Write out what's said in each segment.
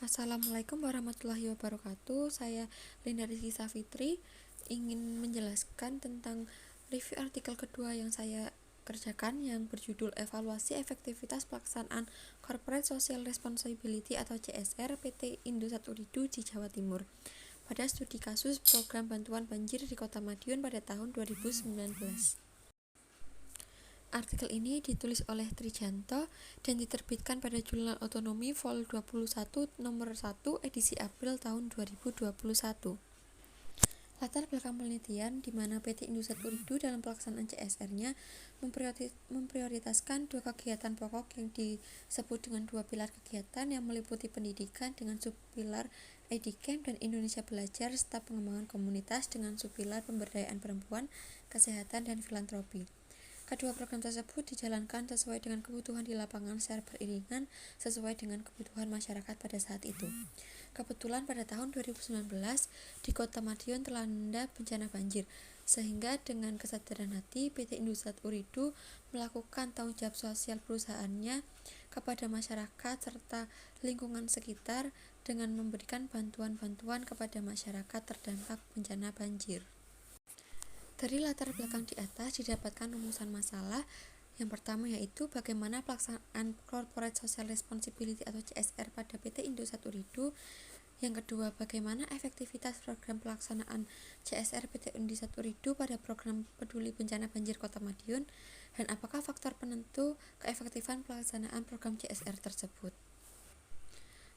Assalamualaikum warahmatullahi wabarakatuh. Saya Linda Rizky Safitri ingin menjelaskan tentang review artikel kedua yang saya kerjakan yang berjudul Evaluasi Efektivitas Pelaksanaan Corporate Social Responsibility atau CSR PT Indosat Uridu di Jawa Timur pada studi kasus program bantuan banjir di Kota Madiun pada tahun 2019. Artikel ini ditulis oleh Trijanto dan diterbitkan pada Jurnal Otonomi Vol 21 nomor 1 edisi April tahun 2021. Latar belakang penelitian di mana PT Indosat Uridu dalam pelaksanaan CSR-nya memprioritaskan dua kegiatan pokok yang disebut dengan dua pilar kegiatan yang meliputi pendidikan dengan subpilar IDCamp dan Indonesia Belajar serta pengembangan komunitas dengan subpilar pemberdayaan perempuan, kesehatan, dan filantropi. Kedua program tersebut dijalankan sesuai dengan kebutuhan di lapangan secara beriringan sesuai dengan kebutuhan masyarakat pada saat itu. Kebetulan pada tahun 2019 di Kota Madiun terlanda bencana banjir, sehingga dengan kesadaran hati PT Indosat Uridu melakukan tanggung jawab sosial perusahaannya kepada masyarakat serta lingkungan sekitar dengan memberikan bantuan-bantuan kepada masyarakat terdampak bencana banjir. Dari latar belakang di atas didapatkan rumusan masalah. Yang pertama yaitu bagaimana pelaksanaan Corporate Social Responsibility atau CSR pada PT Indosat Uridu. Yang kedua, bagaimana efektivitas program pelaksanaan CSR PT Indosat Uridu pada program peduli bencana banjir Kota Madiun, dan apakah faktor penentu keefektifan pelaksanaan program CSR tersebut.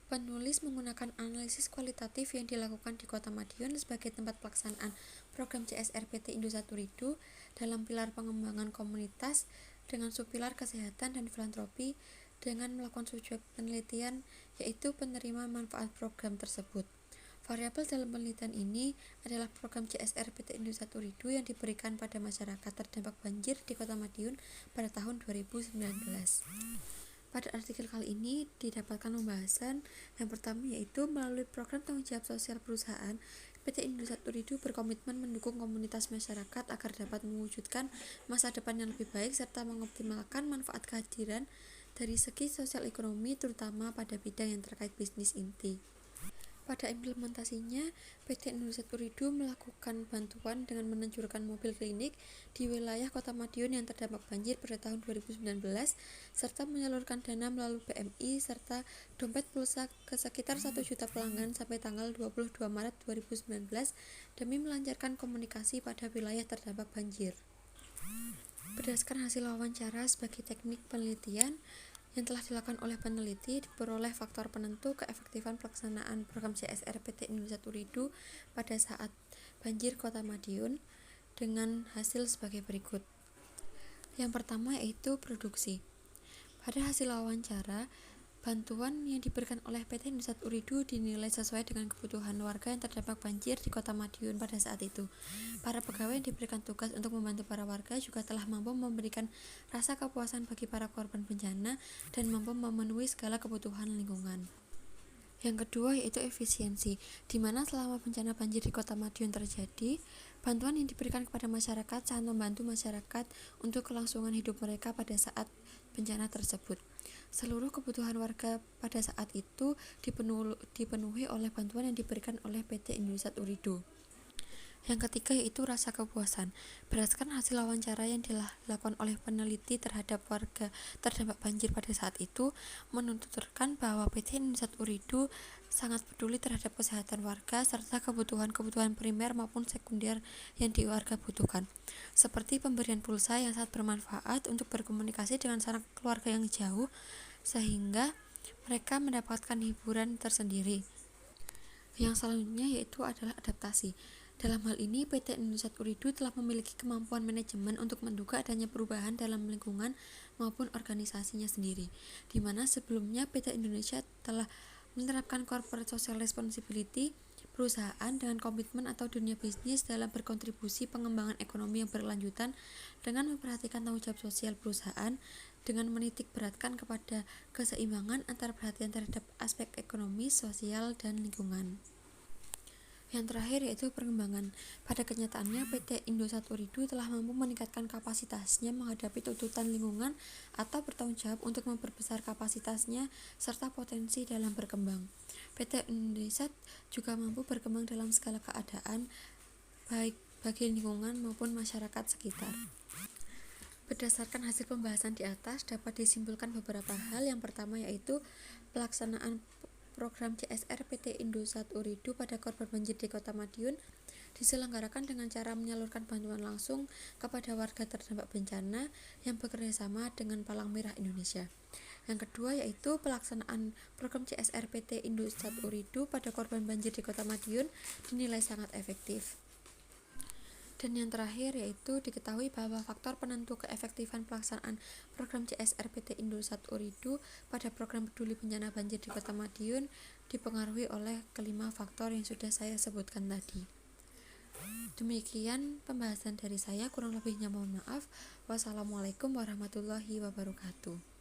Penulis menggunakan analisis kualitatif yang dilakukan di Kota Madiun sebagai tempat pelaksanaan program CSR PT Indosat Uridu dalam pilar pengembangan komunitas dengan subpilar kesehatan dan filantropi dengan melakukan subjek penelitian yaitu penerima manfaat program tersebut. Variabel dalam penelitian ini adalah program CSR PT Indosat Uridu yang diberikan pada masyarakat terdampak banjir di Kota Madiun pada tahun 2019. Pada artikel kali ini didapatkan pembahasan yang pertama yaitu melalui program tanggung jawab sosial perusahaan, PT Indosat Uridu berkomitmen mendukung komunitas masyarakat agar dapat mewujudkan masa depan yang lebih baik serta mengoptimalkan manfaat kehadiran dari segi sosial ekonomi terutama pada bidang yang terkait bisnis inti. Pada implementasinya, PT Indosat Uridu melakukan bantuan dengan meluncurkan mobil klinik di wilayah Kota Madiun yang terdampak banjir pada tahun 2019, serta menyalurkan dana melalui BMI serta dompet pulsa ke sekitar 1 juta pelanggan sampai tanggal 22 Maret 2019 demi melancarkan komunikasi pada wilayah terdampak banjir. Berdasarkan hasil wawancara sebagai teknik penelitian yang telah dilakukan oleh peneliti, diperoleh faktor penentu keefektifan pelaksanaan program CSR PT Indosat Uridu pada saat banjir Kota Madiun dengan hasil sebagai berikut. Yang pertama yaitu produksi. Pada hasil wawancara, bantuan yang diberikan oleh PT Indosat Uridu dinilai sesuai dengan kebutuhan warga yang terdampak banjir di Kota Madiun pada saat itu. Para pegawai yang diberikan tugas untuk membantu para warga juga telah mampu memberikan rasa kepuasan bagi para korban bencana dan mampu memenuhi segala kebutuhan lingkungan. Yang kedua yaitu efisiensi, di mana selama bencana banjir di Kota Madiun terjadi, bantuan yang diberikan kepada masyarakat sangat membantu masyarakat untuk kelangsungan hidup mereka pada saat bencana tersebut. Seluruh kebutuhan warga pada saat itu dipenuhi oleh bantuan yang diberikan oleh PT Indosat Uridu. Yang ketiga yaitu rasa kepuasan. Berdasarkan hasil wawancara yang dilakukan oleh peneliti terhadap warga terdampak banjir pada saat itu, menuturkan bahwa PT Indosat Uridu sangat peduli terhadap kesehatan warga serta kebutuhan-kebutuhan primer maupun sekunder yang warga butuhkan, seperti pemberian pulsa yang sangat bermanfaat untuk berkomunikasi dengan sanak keluarga yang jauh, sehingga mereka mendapatkan hiburan tersendiri. Yang selanjutnya yaitu adalah adaptasi. Dalam hal ini, PT Indosat Uridu telah memiliki kemampuan manajemen untuk menduga adanya perubahan dalam lingkungan maupun organisasinya sendiri, di mana sebelumnya PT Indonesia telah menerapkan Corporate Social Responsibility perusahaan dengan komitmen atau dunia bisnis dalam berkontribusi pengembangan ekonomi yang berkelanjutan dengan memperhatikan tanggung jawab sosial perusahaan dengan menitik beratkan kepada keseimbangan antara perhatian terhadap aspek ekonomi, sosial, dan lingkungan. Yang terakhir yaitu pengembangan. Pada kenyataannya, PT Indosat Ooredoo telah mampu meningkatkan kapasitasnya menghadapi tuntutan lingkungan atau bertanggung jawab untuk memperbesar kapasitasnya serta potensi dalam berkembang. PT Indosat juga mampu berkembang dalam segala keadaan, baik bagi lingkungan maupun masyarakat sekitar. Berdasarkan hasil pembahasan di atas, dapat disimpulkan beberapa hal. Yang pertama yaitu pelaksanaan program CSR PT Indosat Ooredoo pada korban banjir di Kota Madiun diselenggarakan dengan cara menyalurkan bantuan langsung kepada warga terdampak bencana yang bekerjasama dengan Palang Merah Indonesia. Yang kedua yaitu pelaksanaan program CSR PT Indosat Ooredoo pada korban banjir di Kota Madiun dinilai sangat efektif. Dan yang terakhir yaitu diketahui bahwa faktor penentu keefektifan pelaksanaan program CSR PT Indosat Ooredoo pada program peduli bencana banjir di Kota Madiun dipengaruhi oleh kelima faktor yang sudah saya sebutkan tadi. Demikian pembahasan dari saya, kurang lebihnya mohon maaf. Wassalamualaikum warahmatullahi wabarakatuh.